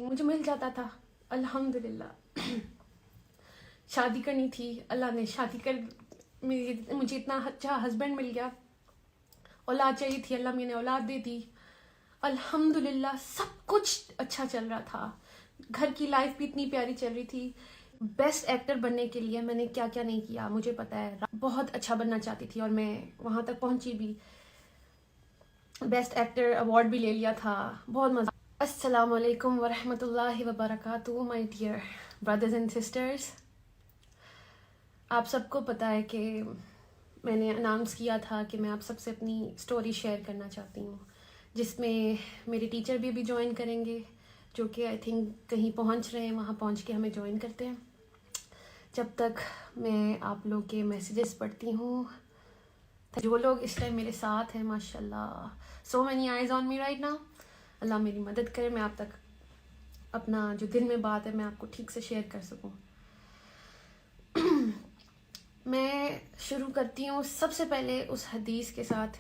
مجھے مل جاتا تھا الحمدللہ. شادی کرنی تھی, اللہ نے شادی کر مجھے اتنا اچھا ہسبینڈ مل گیا. اولاد چاہیے تھی, اللہ میں نے اولاد دے دی الحمدللہ. سب کچھ اچھا چل رہا تھا, گھر کی لائف بھی اتنی پیاری چل رہی تھی. بیسٹ ایکٹر بننے کے لیے میں نے کیا کیا نہیں کیا مجھے پتا ہے. بہت اچھا بننا چاہتی تھی اور میں وہاں تک پہنچی بھی. بیسٹ ایکٹر ایوارڈ بھی لے لیا تھا. بہت مزہ. السلام علیکم ورحمۃ اللہ وبرکاتہ my dear brothers and sisters. آپ سب کو پتہ ہے کہ میں نے اناؤنس کیا تھا کہ میں آپ سب سے اپنی سٹوری شیئر کرنا چاہتی ہوں, جس میں میرے ٹیچر بھی جوائن کریں گے, جو کہ آئی تھنک کہیں پہنچ رہے ہیں. وہاں پہنچ کے ہمیں جوائن کرتے ہیں. جب تک میں آپ لوگ کے میسیجز پڑھتی ہوں, جو لوگ اس ٹائم میرے ساتھ ہیں ماشاء اللہ, so many eyes on me right now. اللہ میری مدد کرے میں آپ تک اپنا جو دل میں بات ہے میں آپ کو ٹھیک سے شیئر کر سکوں. میں شروع کرتی ہوں سب سے پہلے اس حدیث کے ساتھ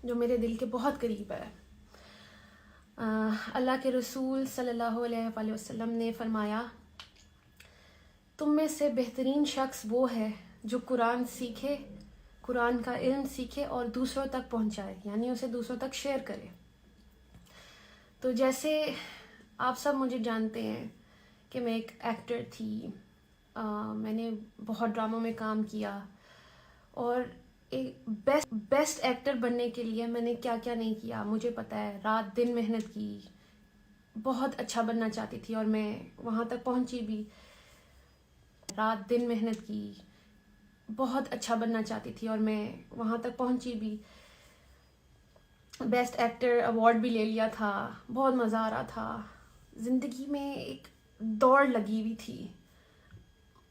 جو میرے دل کے بہت قریب ہے. اللہ کے رسول صلی اللہ علیہ وآلہ وسلم نے فرمایا, تم میں سے بہترین شخص وہ ہے جو قرآن سیکھے, قرآن کا علم سیکھے اور دوسروں تک پہنچائے, یعنی اسے دوسروں تک شیئر کرے. تو جیسے آپ سب مجھے جانتے ہیں کہ میں ایک ایکٹر تھی, میں نے بہت ڈراموں میں کام کیا, اور ایک بیسٹ ایکٹر بننے کے لیے میں نے کیا کیا نہیں کیا مجھے پتا ہے. رات دن محنت کی, بہت اچھا بننا چاہتی تھی اور میں وہاں تک پہنچی بھی. رات دن محنت کی, بہت اچھا بننا چاہتی تھی اور میں وہاں تک پہنچی بھی. بیسٹ ایکٹر ایوارڈ بھی لے لیا تھا. بہت مزہ آ رہا تھا. زندگی میں ایک دوڑ لگی ہوئی تھی,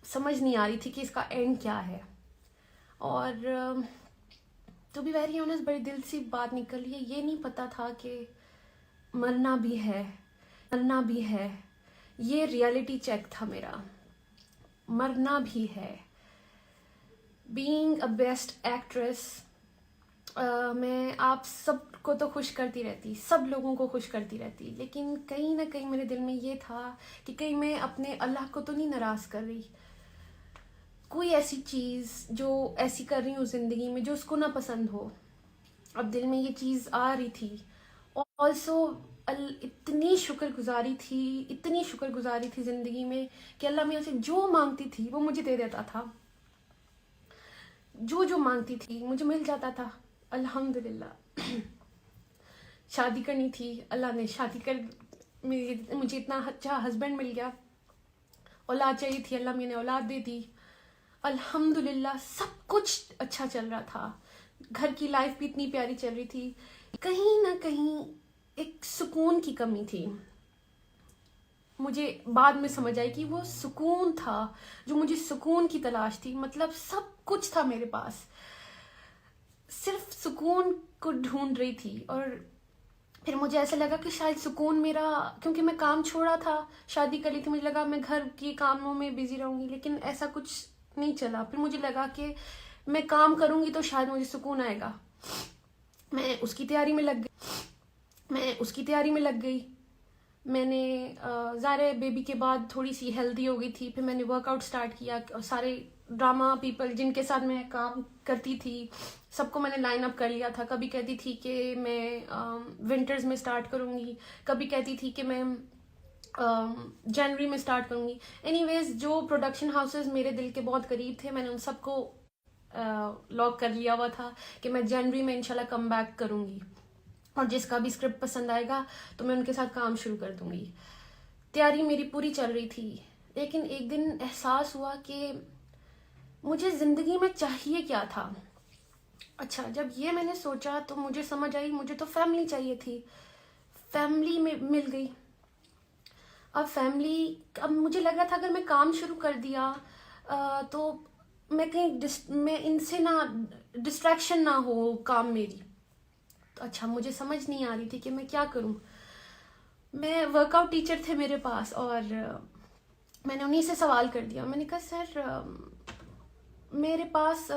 سمجھ نہیں آ رہی تھی کہ اس کا اینڈ کیا ہے. اور ٹو بی ویری آنیسٹ بڑی دل سی بات نکل رہی ہے, یہ نہیں پتا تھا کہ مرنا بھی ہے, مرنا بھی ہے. یہ ریئلٹی چیک تھا میرا, مرنا بھی ہے. بینگ اے بیسٹ ایکٹریس, میں آپ سب کو تو خوش کرتی رہتی, سب لوگوں کو خوش کرتی رہتی, لیکن کہیں نہ کہیں میرے دل میں یہ تھا کہ کہیں میں اپنے اللہ کو تو نہیں ناراض کر رہی. کوئی ایسی چیز جو ایسی کر رہی ہوں زندگی میں جو اس کو نہ پسند ہو. اب دل میں یہ چیز آ رہی تھی. آلسو اتنی شکر گزاری تھی زندگی میں کہ اللہ میاں سے جو مانگتی تھی وہ مجھے دے دیتا تھا. جو مانگتی تھی مجھے مل جاتا تھا الحمدللہ. شادی کرنی تھی, اللہ نے شادی کر مجھے اتنا اچھا ہسبینڈ مل گیا. اولاد چاہیے تھی, اللہ میں نے اولاد دے دی الحمدللہ. سب کچھ اچھا چل رہا تھا, گھر کی لائف بھی اتنی پیاری چل رہی تھی. کہیں نہ کہیں ایک سکون کی کمی تھی. مجھے بعد میں سمجھ آئی کہ وہ سکون تھا جو مجھے سکون کی تلاش تھی. مطلب سب کچھ تھا میرے پاس, صرف سکون کو ڈھونڈ رہی تھی. اور پھر مجھے ایسا لگا کہ شاید سکون میرا, کیونکہ میں کام چھوڑا تھا, شادی کر لی تھی, مجھے لگا میں گھر کی کاموں میں بزی رہوں گی, لیکن ایسا کچھ نہیں چلا. پھر مجھے لگا کہ میں کام کروں گی تو شاید مجھے سکون آئے گا. میں اس کی تیاری میں لگ گئی. میں نے ظاہر بیبی کے بعد تھوڑی سی ہیلدی ہو گئی تھی. پھر میں نے ورک آؤٹ سٹارٹ کیا. سارے ڈرامہ پیپل جن کے ساتھ میں کام کرتی تھی سب کو میں نے لائن اپ کر لیا تھا. کبھی کہتی تھی کہ میں ونٹرز میں سٹارٹ کروں گی, کبھی کہتی تھی کہ میں جنوری میں سٹارٹ کروں گی. اینی ویز جو پروڈکشن ہاؤسز میرے دل کے بہت قریب تھے میں نے ان سب کو لاک کر لیا ہوا تھا کہ میں جنوری میں انشاءاللہ کم بیک کروں گی, اور جس کا بھی اسکرپٹ پسند آئے گا تو میں ان کے ساتھ کام شروع کر دوں گی. تیاری میری پوری چل رہی تھی. لیکن ایک دن احساس ہوا کہ مجھے زندگی میں چاہیے کیا تھا. اچھا, جب یہ میں نے سوچا تو مجھے سمجھ آئی مجھے تو فیملی چاہیے تھی. فیملی میں مل گئی. اب مجھے لگا تھا اگر میں کام شروع کر دیا تو میں ان سے نہ ڈسٹریکشن نہ ہو کام میری. تو اچھا, مجھے سمجھ نہیں آ رہی تھی کہ میں کیا کروں. میں ورک آؤٹ ٹیچر تھے میرے پاس, اور میں نے انہیں سے سوال کر دیا. میں نے کہا سر میرے پاس,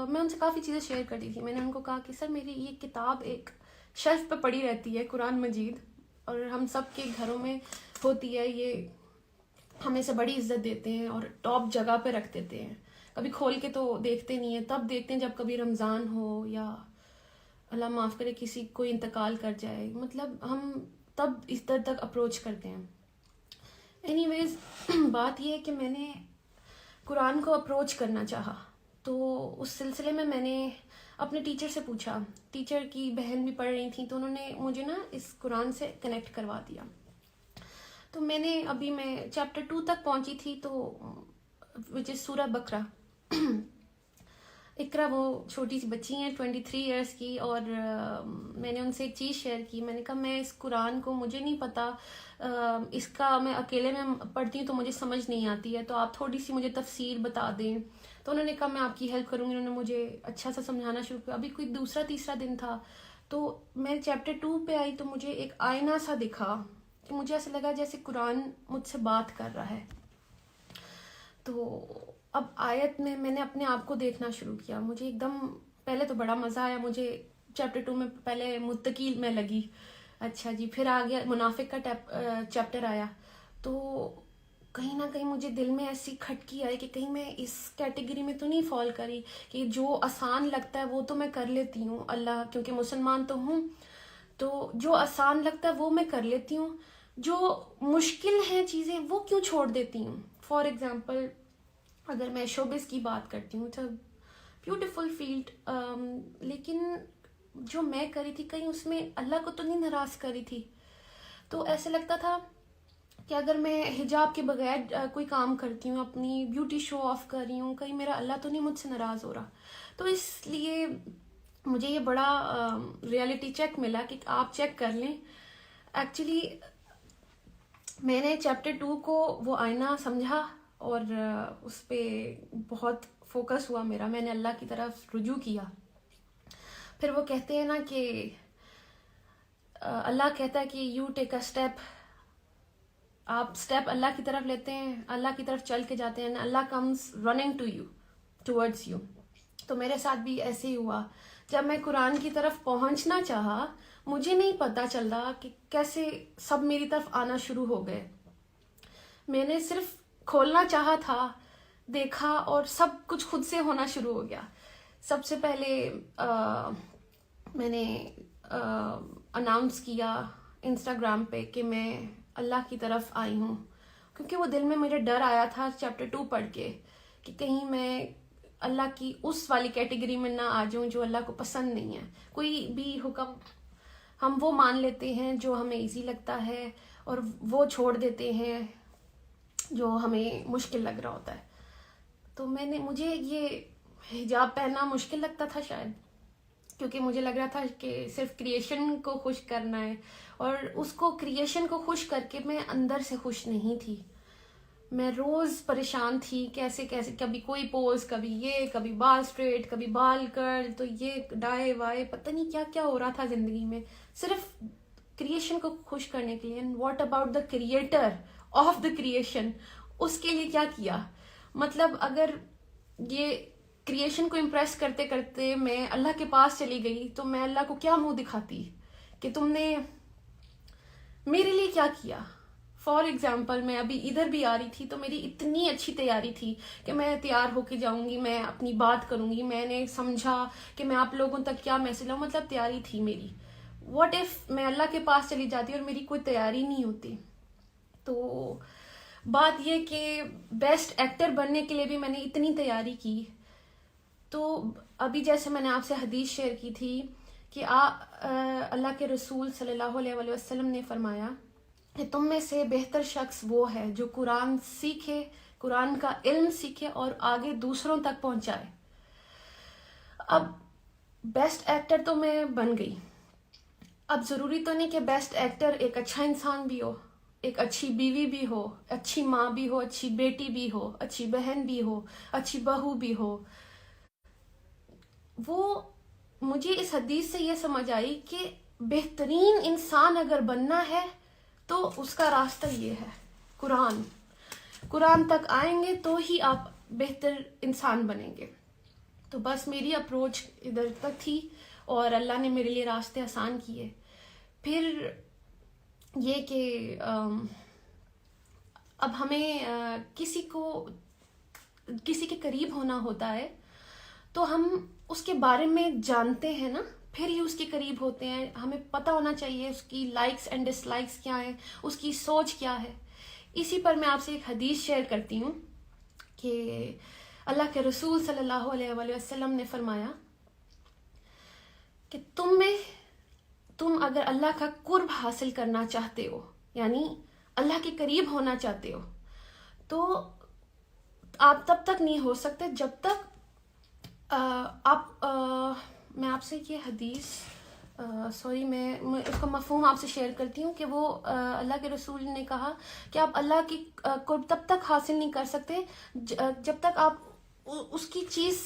میں ان سے کافی چیزیں شیئر کرتی تھی. میں نے ان کو کہا کہ سر میری یہ کتاب ایک شیلف پہ پڑی رہتی ہے, قرآن مجید, اور ہم سب کے گھروں میں ہوتی ہے یہ ہمیں سے بڑی عزت دیتے ہیں اور ٹاپ جگہ پہ رکھ دیتے ہیں. کبھی کھول کے تو دیکھتے نہیں ہیں, تب دیکھتے ہیں جب کبھی رمضان ہو یا اللہ معاف کرے کسی کوئی انتقال کر جائے, مطلب ہم تب اس در تک اپروچ کرتے ہیں. اینی ویز بات یہ ہے کہ میں نے قرآن کو اپروچ کرنا چاہا, تو اس سلسلے میں نے اپنے ٹیچر سے پوچھا. ٹیچر کی بہن بھی پڑھ رہی تھیں تو انہوں نے مجھے نا اس قرآن سے کنیکٹ کروا دیا. تو میں چیپٹر 2 تک پہنچی تھی, تو وچ از سورہ بقرہ. اقرا وہ چھوٹی سی بچی ہیں 23 ایئرس کی, اور میں نے ان سے ایک چیز شیئر کی. میں نے کہا میں اس قرآن کو مجھے نہیں پتا, اس کا میں اکیلے میں پڑھتی ہوں تو مجھے سمجھ نہیں آتی ہے, تو آپ تھوڑی سی مجھے تفسیر بتا دیں. تو انہوں نے کہا میں آپ کی ہیلپ کروں گی. انہوں نے مجھے اچھا سا سمجھانا شروع کیا. ابھی کوئی دوسرا تیسرا دن تھا تو میں چیپٹر 2 پہ آئی تو مجھے ایک آئینہ سا دکھا کہ مجھے ایسا لگا جیسے قرآن مجھ سے بات کر رہا ہے. تو اب آیت میں نے اپنے آپ کو دیکھنا شروع کیا. مجھے ایک دم پہلے تو بڑا مزہ آیا. مجھے چیپٹر 2 میں پہلے متقی میں لگی, اچھا جی, پھر آ گیا منافق کا چیپٹر آیا. تو کہیں نہ کہیں مجھے دل میں ایسی کھٹکی آئی کہ کہیں میں اس کیٹیگری میں تو نہیں فال کری کہ جو آسان لگتا ہے وہ تو میں کر لیتی ہوں, اللہ کیونکہ مسلمان تو ہوں, تو جو آسان لگتا ہے وہ میں کر لیتی ہوں, جو مشکل ہیں چیزیں وہ کیوں چھوڑ دیتی ہوں. فار ایگزامپل اگر میں شوبز کی بات کرتی ہوں, تو بیوٹیفل فیلڈ, لیکن جو میں کری تھی کہیں اس میں اللہ کو تو نہیں ناراض کری تھی. تو ایسے لگتا تھا کہ اگر میں حجاب کے بغیر کوئی کام کرتی ہوں, اپنی بیوٹی شو آف کر رہی ہوں, کہیں میرا اللہ تو نہیں مجھ سے ناراض ہو رہا. تو اس لیے مجھے یہ بڑا ریئلٹی چیک ملا کہ آپ چیک کر لیں. ایکچولی میں نے چیپٹر 2 کو وہ آئینہ سمجھا اور اس پہ بہت فوکس ہوا میرا. میں نے اللہ کی طرف رجوع کیا. پھر وہ کہتے ہیں نا کہ اللہ کہتا ہے کہ یو ٹیک اے اسٹیپ, آپ اسٹیپ اللہ کی طرف لیتے ہیں, اللہ کی طرف چل کے جاتے ہیں, اللہ comes running to you towards you. تو میرے ساتھ بھی ایسے ہی ہوا. جب میں قرآن کی طرف پہنچنا چاہا, مجھے نہیں پتا چل رہا کہ کیسے سب میری طرف آنا شروع ہو گئے. میں نے صرف کھولنا چاہا تھا, دیکھا اور سب کچھ خود سے ہونا شروع ہو گیا. سب سے پہلے میں نے اناؤنس کیا انسٹاگرام پہ کہ میں اللہ کی طرف آئی ہوں, کیونکہ وہ دل میں مجھے ڈر آیا تھا چیپٹر 2 پڑھ کے کہ کہیں میں اللہ کی اس والی کیٹیگری میں نہ آ جاؤں جو اللہ کو پسند نہیں ہے. کوئی بھی حکم ہم وہ مان لیتے ہیں جو ہمیں ایزی لگتا ہے, اور وہ چھوڑ دیتے ہیں جو ہمیں مشکل لگ رہا ہوتا ہے. تو مجھے یہ حجاب پہننا مشکل لگتا تھا شاید, کیونکہ مجھے لگ رہا تھا کہ صرف کریشن کو خوش کرنا ہے, اور اس کو کریشن کو خوش کر کے میں اندر سے خوش نہیں تھی. میں روز پریشان تھی کیسے کبھی کوئی پوز, کبھی یہ, کبھی بال اسٹریٹ, کبھی بال کرل, تو یہ ڈائے وائے, پتہ نہیں کیا کیا ہو رہا تھا زندگی میں صرف کریشن کو خوش کرنے کے لیے. And what about the creator of the creation, اس کے لیے کیا کیا. مطلب اگر یہ کریشن کو امپریس کرتے کرتے میں اللہ کے پاس چلی گئی تو میں اللہ کو کیا منہ دکھاتی کہ تم نے میرے لیے کیا کیا. فار ایگزامپل میں ابھی ادھر بھی آ رہی تھی تو میری اتنی اچھی تیاری تھی کہ میں تیار ہو کے جاؤں گی, میں اپنی بات کروں گی, میں نے سمجھا کہ میں آپ لوگوں تک کیا میسج لاؤں, مطلب تیاری تھی میری. واٹ ایف میں اللہ کے پاس چلی جاتی اور میری کوئی تیاری نہیں ہوتی. تو بات یہ کہ بیسٹ ایکٹر بننے کے لیے بھی میں نے اتنی تیاری کی. تو ابھی جیسے میں نے آپ سے حدیث شیئر کی تھی کہ اللہ کے رسول صلی اللہ علیہ وسلم نے فرمایا کہ تم میں سے بہتر شخص وہ ہے جو قرآن سیکھے, قرآن کا علم سیکھے اور آگے دوسروں تک پہنچائے. اب بیسٹ ایکٹر تو میں بن گئی. اب ضروری تو نہیں کہ بیسٹ ایکٹر ایک اچھا انسان بھی ہو, ایک اچھی بیوی بھی ہو, اچھی ماں بھی ہو, اچھی بیٹی بھی ہو, اچھی بہن بھی ہو, اچھی بہو بھی ہو. وہ مجھے اس حدیث سے یہ سمجھ آئی کہ بہترین انسان اگر بننا ہے تو اس کا راستہ یہ ہے, قرآن تک آئیں گے تو ہی آپ بہتر انسان بنیں گے. تو بس میری اپروچ ادھر تک تھی اور اللہ نے میرے لیے راستے آسان کیے. پھر یہ کہ اب ہمیں کسی کے قریب ہونا ہوتا ہے تو ہم اس کے بارے میں جانتے ہیں نا، پھر ہی اس کے قریب ہوتے ہیں. ہمیں پتہ ہونا چاہیے اس کی لائکس اینڈ ڈس لائکس کیا ہیں، اس کی سوچ کیا ہے. اسی پر میں آپ سے ایک حدیث شیئر کرتی ہوں کہ اللہ کے رسول صلی اللہ علیہ وآلہ وسلم نے فرمایا کہ تم اگر اللہ کا قرب حاصل کرنا چاہتے ہو، یعنی اللہ کے قریب ہونا چاہتے ہو، تو آپ تب تک نہیں ہو سکتے جب تک میں آپ سے یہ حدیث میں اس کا مفہوم آپ سے شیئر کرتی ہوں کہ وہ اللہ کے رسول نے کہا کہ آپ اللہ کی قرب تب تک حاصل نہیں کر سکتے جب تک آپ اس کی چیز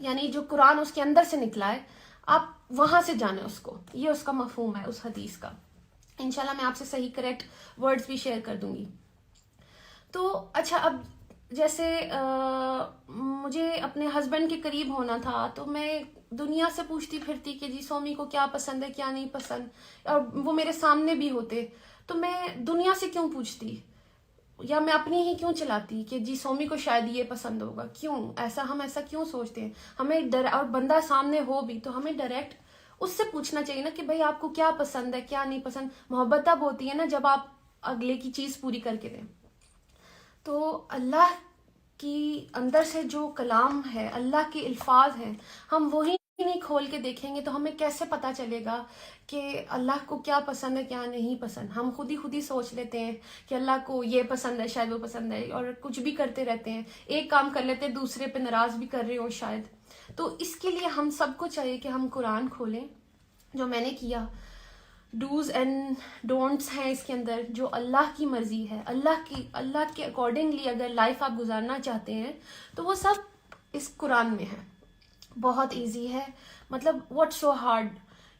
یعنی جو قرآن اس کے اندر سے نکلا ہے آپ وہاں سے جانیں اس کو. یہ اس کا مفہوم ہے اس حدیث کا. انشاءاللہ میں آپ سے صحیح کریکٹ ورڈز بھی شیئر کر دوں گی. تو اچھا، اب جیسے مجھے اپنے ہسبینڈ کے قریب ہونا تھا تو میں دنیا سے پوچھتی پھرتی کہ جی سومی کو کیا پسند ہے کیا نہیں پسند، اور وہ میرے سامنے بھی ہوتے، تو میں دنیا سے کیوں پوچھتی، یا میں اپنی ہی کیوں چلاتی کہ جی سومی کو شاید یہ پسند ہوگا. کیوں ہم ایسا کیوں سوچتے ہیں؟ ہمیں اور بندہ سامنے ہو بھی تو ہمیں ڈائریکٹ اس سے پوچھنا چاہیے نا کہ بھائی آپ کو کیا پسند ہے کیا نہیں پسند. محبت تب ہوتی ہے نا جب آپ اگلے کی چیز پوری کر کے دیں. تو اللہ کی اندر سے جو کلام ہے، اللہ کے الفاظ ہیں، ہم وہی نہیں کھول کے دیکھیں گے تو ہمیں کیسے پتہ چلے گا کہ اللہ کو کیا پسند ہے کیا نہیں پسند. ہم خود ہی سوچ لیتے ہیں کہ اللہ کو یہ پسند ہے شاید وہ پسند ہے، اور کچھ بھی کرتے رہتے ہیں، ایک کام کر لیتے ہیں دوسرے پہ ناراض بھی کر رہے ہو شاید. تو اس کے لیے ہم سب کو چاہیے کہ ہم قرآن کھولیں، جو میں نے کیا. ڈوز اینڈ ڈونٹس ہیں اس کے اندر، جو اللہ کی مرضی ہے، اللہ کے اکارڈنگلی اگر لائف آپ گزارنا چاہتے ہیں تو وہ سب اس قرآن میں ہے. بہت ایزی ہے، مطلب واٹ سو ہارڈ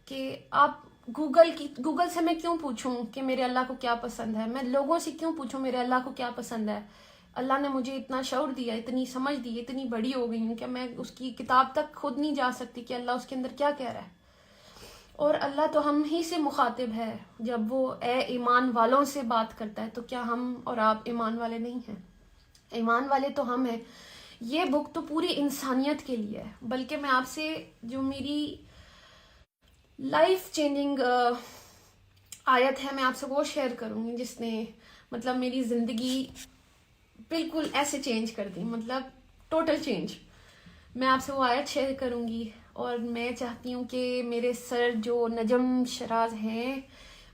کہ آپ گوگل سے میں کیوں پوچھوں کہ میرے اللہ کو کیا پسند ہے، میں لوگوں سے کیوں پوچھوں میرے اللہ کو کیا پسند ہے. اللہ نے مجھے اتنا شعور دیا، اتنی سمجھ دی، اتنی بڑی ہو گئی ہوں کہ میں اس کی کتاب تک خود نہیں جا سکتی کہ اللہ اس کے اندر کیا کہہ رہا ہے. اور اللہ تو ہم ہی سے مخاطب ہے، جب وہ اے ایمان والوں سے بات کرتا ہے تو کیا ہم اور آپ ایمان والے نہیں ہیں؟ ایمان والے تو ہم ہیں. یہ بک تو پوری انسانیت کے لیے ہے، بلکہ میں آپ سے جو میری لائف چینجنگ آیت ہے میں آپ سے وہ شیئر کروں گی، جس نے مطلب میری زندگی بالکل ایسے چینج کر دی، مطلب ٹوٹل چینج. میں آپ سے وہ آیت شیئر کروں گی، اور میں چاہتی ہوں کہ میرے سر جو نجم شراز ہیں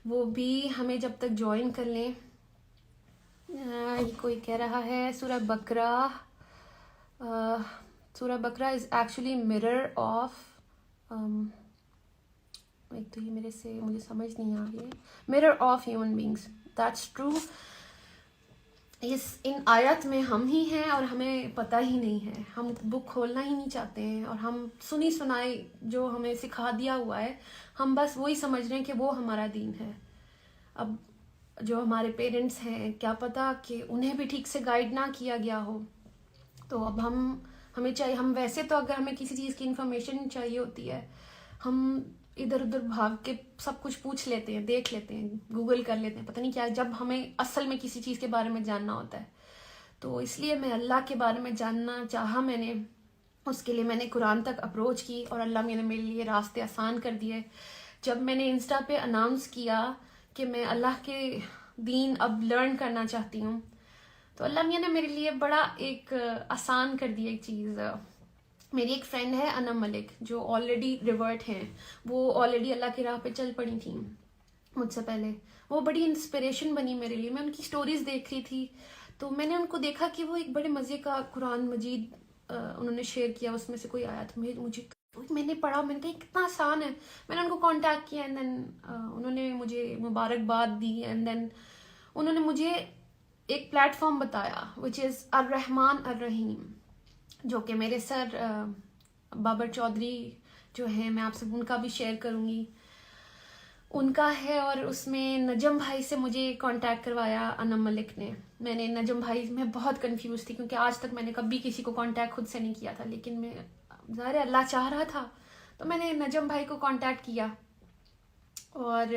وہ بھی ہمیں جب تک جوائن کر لیں. یہ کوئی کہہ رہا ہے سورہ بقرہ از ایکچولی مرر آف، ایک تو یہ مجھے سمجھ نہیں آ رہی ہے، mirror of human beings. That's true. ان آیت میں ہم ہی ہیں اور ہمیں پتہ ہی نہیں ہے. ہم بک کھولنا ہی نہیں چاہتے ہیں، اور ہم سنی سنائی جو ہمیں سکھا دیا ہوا ہے ہم بس وہی سمجھ رہے ہیں کہ وہ ہمارا دین ہے. اب جو ہمارے پیرنٹس ہیں کیا پتہ کہ انہیں بھی ٹھیک سے گائیڈ نہ کیا گیا ہو. تو اب ہمیں چاہیے، ہم ویسے تو اگر ہمیں کسی چیز کی انفارمیشن چاہیے ہوتی ہے ہم ادھر ادھر بھاگ کے سب کچھ پوچھ لیتے ہیں، دیکھ لیتے ہیں، گوگل کر لیتے ہیں، پتہ نہیں کیا، جب ہمیں اصل میں کسی چیز کے بارے میں جاننا ہوتا ہے. تو اس لیے میں اللہ کے بارے میں جاننا چاہا، میں نے اس کے لیے میں نے قرآن تک اپروچ کی، اور اللہ نے میرے لیے راستے آسان کر دیے. جب میں نے انسٹا پہ اناؤنس کیا کہ میں اللہ کے دین اب لرن کرنا چاہتی ہوں، تو اللہ میاں نے میرے لیے بڑا ایک آسان کر دیا ایک چیز. میری ایک فرینڈ ہے انم ملک، جو آلریڈی ریورٹ ہیں، وہ آلریڈی اللہ کی راہ پہ چل پڑی تھیں مجھ سے پہلے. وہ بڑی انسپریشن بنی میرے لیے. میں ان کی سٹوریز دیکھ رہی تھی تو میں نے ان کو دیکھا کہ وہ ایک بڑے مزے کا قرآن مجید انہوں نے شیئر کیا. اس میں سے کوئی آیت میں نے پڑھا، میں نے کہا کتنا آسان ہے. میں نے ان کو کانٹیکٹ کیا، اینڈ دین انہوں نے مجھے مبارکباد دی، اینڈ دین انہوں نے مجھے ایک پلیٹ فارم بتایا وچ از الرحمن الرحیم، جو کہ میرے سر بابر چودھری جو ہیں، میں آپ سے ان کا بھی شیئر کروں گی، ان کا ہے. اور اس میں نجم بھائی سے مجھے کانٹیکٹ کروایا انم ملک نے. میں نے نجم بھائی میں بہت کنفیوز تھی کیونکہ آج تک میں نے کبھی کسی کو کانٹیکٹ خود سے نہیں کیا تھا، لیکن میں ظاہر اللہ چاہ رہا تھا تو میں نے نجم بھائی کو کانٹیکٹ کیا. اور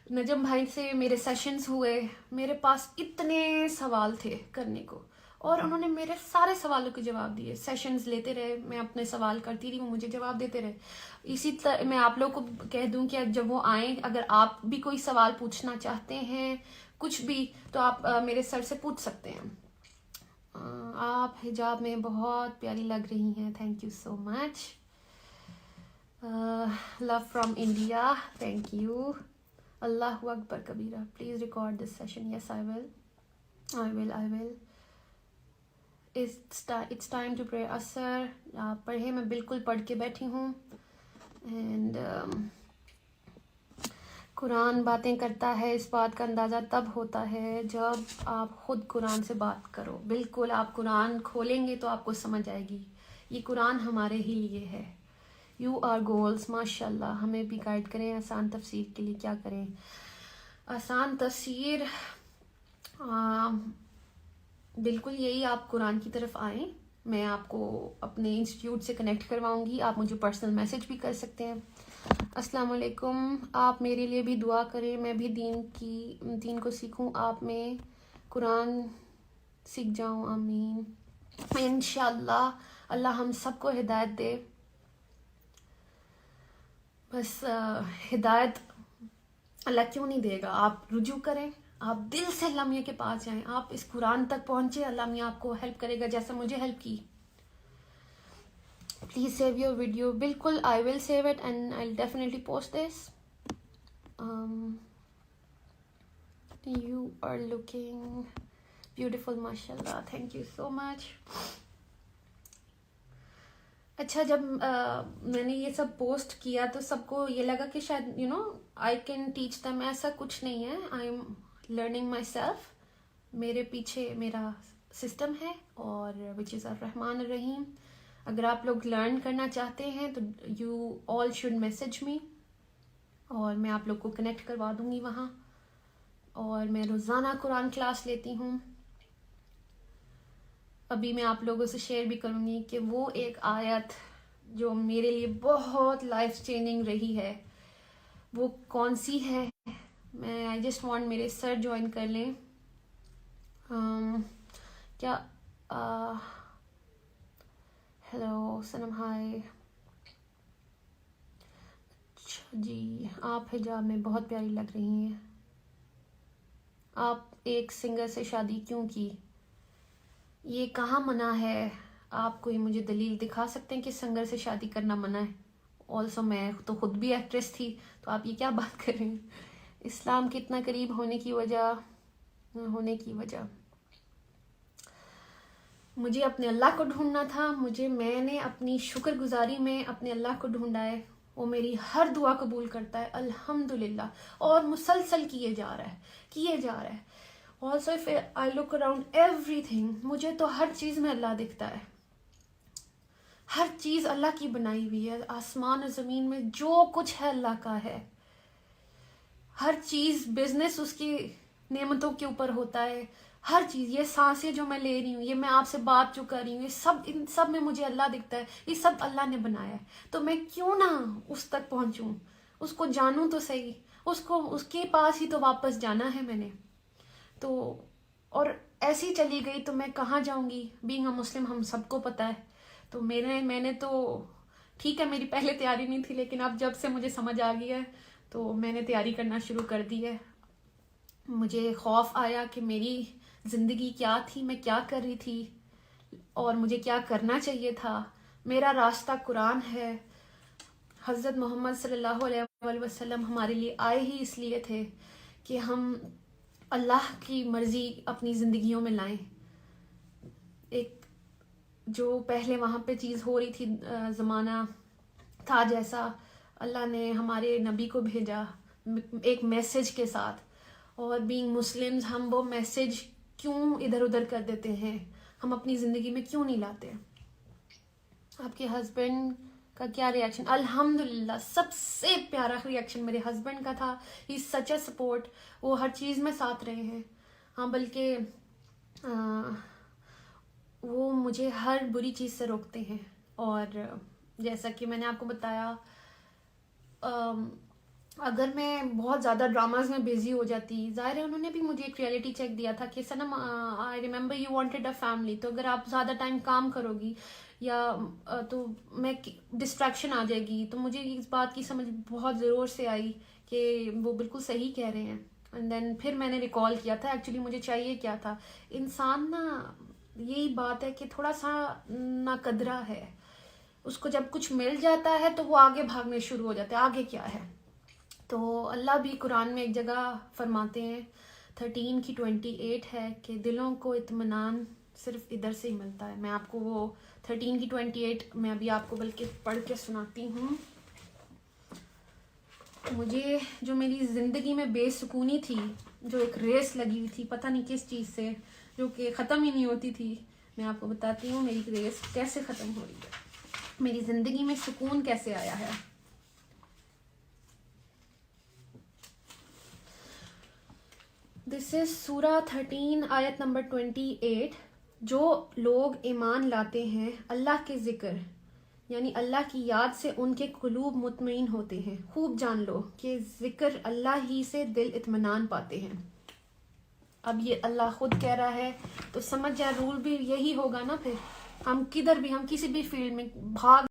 نجم بھائی سے میرے سیشنز ہوئے, میرے پاس اتنے سوال تھے کرنے کو, اور انہوں نے میرے سارے سوالوں کے جواب دیے. سیشنز لیتے رہے, میں اپنے سوال کرتی رہی, وہ مجھے جواب دیتے رہے. اسی طرح میں آپ لوگوں کو کہہ دوں کہ جب وہ آئیں, اگر آپ بھی کوئی سوال پوچھنا چاہتے ہیں کچھ بھی, تو آپ میرے سر سے پوچھ سکتے ہیں. آپ حجاب میں بہت پیاری لگ رہی ہیں, thank you so much. Love from India, thank you. اللہ اکبر کبیرہ, please record this session. Yes I will. It's time to pray. اثر آپ پڑھے, میں بالکل پڑھ کے بیٹھی ہوں. اینڈ قرآن باتیں کرتا ہے, اس بات کا اندازہ تب ہوتا ہے جب آپ خود قرآن سے بات کرو. بالکل, آپ قرآن کھولیں گے تو آپ کو سمجھ آئے گی. یہ قرآن ہمارے ہی لیے ہے. یو آر گولز, ماشاء اللہ. ہمیں بھی گائیڈ کریں آسان تفسیر کے لیے. کیا کریں آسان تفسیر؟ بالکل یہی, آپ قرآن کی طرف آئیں. میں آپ کو اپنے انسٹیٹیوٹ سے کنیکٹ کرواؤں گی, آپ مجھے پرسنل میسج بھی کر سکتے ہیں. السلام علیکم. آپ میرے لیے بھی دعا کریں, میں بھی دین کو سیکھوں, آپ میں قرآن سیکھ جاؤں. آمین. انشاءاللہ اللہ ہم سب کو ہدایت دے. بس ہدایت اللہ کیوں نہیں دے گا؟ آپ رجوع کریں, آپ دل سے اللہ میاں کے پاس جائیں, آپ اس قرآن تک پہنچے, اللہ میاں آپ کو ہیلپ کرے گا جیسا مجھے ہیلپ کی. Please save your video. بالکل, I will save it and I will definitely post this. You are looking beautiful, ماشاء اللہ, تھینک یو سو مچ. اچھا, جب میں نے یہ سب پوسٹ کیا تو سب کو یہ لگا کہ شاید آئی کین ٹیچ دیم. ایسا کچھ نہیں ہے. I am learning my self. میرے پیچھے میرا سسٹم ہے, اور وچ از الرحمن الرحیم. اگر آپ لوگ لرن کرنا چاہتے ہیں تو you all should message me, اور میں آپ لوگ کو کنیکٹ کروا دوں گی وہاں. اور میں روزانہ قرآن کلاس لیتی ہوں. ابھی میں آپ لوگوں سے شیئر بھی کروں گی کہ وہ ایک آیت جو میرے لیے بہت لائف چینجنگ رہی ہے, وہ کون سی ہے. میں آئی جسٹ وانٹ میرے سر جوائن کر لیں. کیا ہیلو سنم, ہائے. جی, آپ حجاب میں بہت پیاری لگ رہی ہیں. آپ ایک سنگر سے شادی کیوں کی؟ یہ کہاں منع ہے؟ آپ کوئی مجھے دلیل دکھا سکتے ہیں کہ سنگر سے شادی کرنا منع ہے؟ آلسو میں تو خود بھی ایکٹریس تھی, تو آپ یہ کیا بات کر رہے ہیں؟ اسلام کے اتنا قریب ہونے کی وجہ مجھے اپنے اللہ کو ڈھونڈنا تھا. میں نے اپنی شکر گزاری میں اپنے اللہ کو ڈھونڈا ہے. وہ میری ہر دعا قبول کرتا ہے الحمدللہ, اور مسلسل کیے جا رہا ہے. Also if I look around everything, مجھے تو ہر چیز میں اللہ دکھتا ہے. ہر چیز اللہ کی بنائی ہوئی ہے. آسمان اور زمین میں جو کچھ ہے اللہ کا ہے. ہر چیز, بزنس اس کی نعمتوں کے اوپر ہوتا ہے. ہر چیز, یہ سانسیں جو میں لے رہی ہوں, یہ میں آپ سے بات جو کر رہی ہوں, ان سب میں مجھے اللہ دکھتا ہے. یہ سب اللہ نے بنایا ہے. تو میں کیوں نہ اس تک پہنچوں, اس کو جانوں تو صحیح. اس کے پاس ہی تو واپس جانا ہے میں نے. تو اور ایسی چلی گئی تو میں کہاں جاؤں گی؟ بینگ اے مسلم ہم سب کو پتہ ہے. تو میں نے تو ٹھیک ہے, میری پہلے تیاری نہیں تھی, لیکن اب جب سے مجھے سمجھ آ گئی ہے تو میں نے تیاری کرنا شروع کر دی ہے. مجھے خوف آیا کہ میری زندگی کیا تھی, میں کیا کر رہی تھی, اور مجھے کیا کرنا چاہیے تھا. میرا راستہ قرآن ہے. حضرت محمد صلی اللہ علیہ وسلم ہمارے لیے آئے ہی اس لیے تھے کہ ہم اللہ کی مرضی اپنی زندگیوں میں لائیں. ایک جو پہلے وہاں پہ چیز ہو رہی تھی, زمانہ تھا جیسا, اللہ نے ہمارے نبی کو بھیجا ایک میسج کے ساتھ. اور بینگ مسلمز ہم وہ میسج کیوں ادھر ادھر کر دیتے ہیں؟ ہم اپنی زندگی میں کیوں نہیں لاتے؟ آپ کے ہسبینڈ کا کیا ریئیکشن؟ الحمدللہ سب سے پیارا ریئیکشن میرے ہسبینڈ کا تھا. ہی از سچ اے سپورٹ. وہ ہر چیز میں ساتھ رہے ہیں. ہاں, بلکہ وہ مجھے ہر بری چیز سے روکتے ہیں. اور جیسا کہ میں نے آپ کو بتایا, اگر میں بہت زیادہ ڈراماز میں بزی ہو جاتی، ظاہر ہے انہوں نے بھی مجھے ایک ریئلٹی چیک دیا تھا کہ Sanam I remember you wanted a family, تو اگر آپ زیادہ ٹائم کام کرو گی یا تو میں ڈسٹریکشن آ جائے گی. تو مجھے اس بات کی سمجھ بہت زور سے آئی کہ وہ بالکل صحیح کہہ رہے ہیں. اینڈ دین پھر میں نے ریکال کیا تھا ایکچولی مجھے چاہیے کیا تھا. انسان نا یہی بات ہے کہ تھوڑا سا ناقدرہ ہے، اس کو جب کچھ مل جاتا ہے تو وہ آگے بھاگنے شروع ہو جاتے ہیں آگے کیا ہے. تو اللہ بھی قرآن میں ایک جگہ فرماتے ہیں 13:28 ہے کہ دلوں کو اطمینان صرف ادھر سے ہی ملتا ہے. میں آپ کو وہ 13:28 میں ابھی آپ کو بلکہ پڑھ کے سناتی ہوں. مجھے جو میری زندگی میں بے سکونی تھی، جو ایک ریس لگی ہوئی تھی پتہ نہیں کس چیز سے، جو کہ ختم ہی نہیں ہوتی تھی، میں آپ کو بتاتی ہوں میری ریس کیسے ختم ہو رہی ہے، میری زندگی میں سکون کیسے آیا ہے. دس از سورہ 13 آیت نمبر 28. جو لوگ ایمان لاتے ہیں اللہ کے ذکر یعنی اللہ کی یاد سے ان کے قلوب مطمئن ہوتے ہیں. خوب جان لو کہ ذکر اللہ ہی سے دل اطمینان پاتے ہیں. اب یہ اللہ خود کہہ رہا ہے تو سمجھ جائے رول بھی یہی ہوگا نا. پھر ہم کدھر بھی، ہم کسی بھی فیلڈ میں بھاگ